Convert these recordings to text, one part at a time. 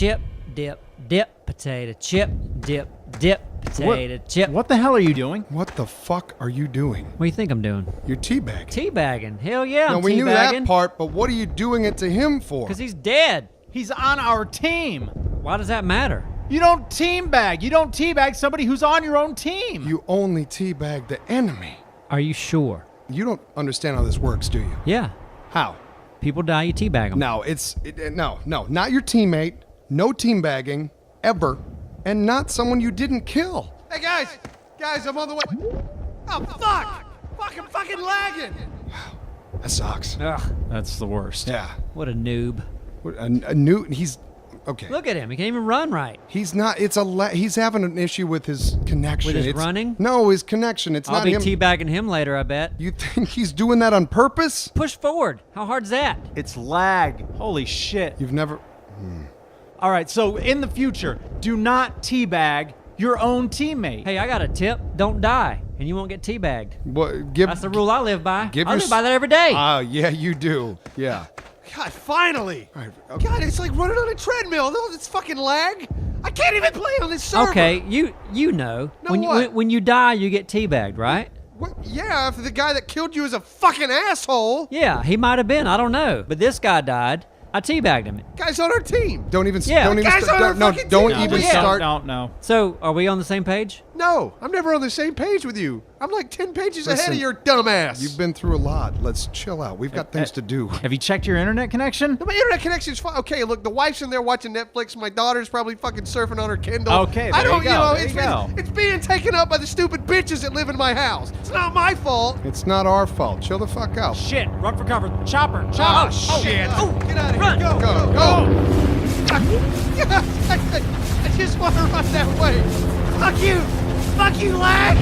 chip, dip, dip, potato chip, dip, dip, potato chip. What the hell are you doing? What the fuck are you doing? What do you think I'm doing? You're teabagging. Teabagging. Hell yeah, No, I'm we knew that teabagging. part, but what are you doing it to him for? Because he's dead. He's on our team. Why does that matter? You don't teabag. You don't teabag somebody who's on your own team. You only teabag the enemy. Are you sure? You don't understand how this works, do you? Yeah. How? People die, you teabag them. No, no, not your teammate. No teambagging, ever. And not someone you didn't kill. Hey, guys, I'm on the way. Oh, fuck! I'm fucking lagging! Wow, that sucks. Ugh, That's the worst. Yeah. what a noob. A new, he's, okay. Look at him. He can't even run right. He's not, he's having an issue with his connection. With his It's- running? No, his connection. It's I'll not be him. teabagging him later, I bet. You think he's doing that on purpose? Push forward. How hard's that? It's lag. Holy shit. You've never, All right, so in the future, do not teabag your own teammate. Hey, I got a tip. Don't die, and you won't get teabagged. what, give, That's the rule I live by. Give I your live by that every day. yeah, you do. Yeah. God, finally! All right, okay. God, it's like running on a treadmill. No, it's fucking lag. I can't even play on this server. Okay, you know. Know when, what? when you die, you get teabagged, right? What? Yeah, if the guy that killed you is a fucking asshole. Yeah, he might have been. I don't know. But this guy died. I teabagged him. Guy's on our team. Don't even, Yeah. don't even, Guys on our no, fucking don't team. even Yeah. start. No. So, are we on the same page? No, I'm never on the same page with you. I'm like 10 pages ahead Listen, of your dumbass. You've been through a lot. Let's chill out. We've got things to do. Have you checked your internet connection? My internet connection's fine. Okay, look, the wife's in there watching Netflix. My daughter's probably fucking surfing on her Kindle. Okay, I there don't, you go, it's, there you go. it's being taken up by the stupid bitches that live in my house. It's not my fault. It's not our fault. Chill the fuck out. Shit, run for cover. Chopper. Oh, shit. Oh, Get out of run. here. Go. I just want to run that way. Fuck you. Fuck you, lag.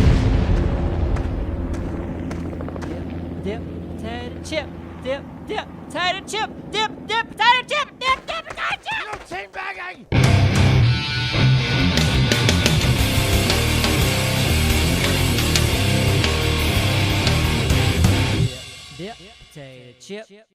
Dip, potato chip. Dip, dip, potato chip. Dip, dip, potato chip. Dip, dip, potato chip. No teabagging. Dip, potato chip.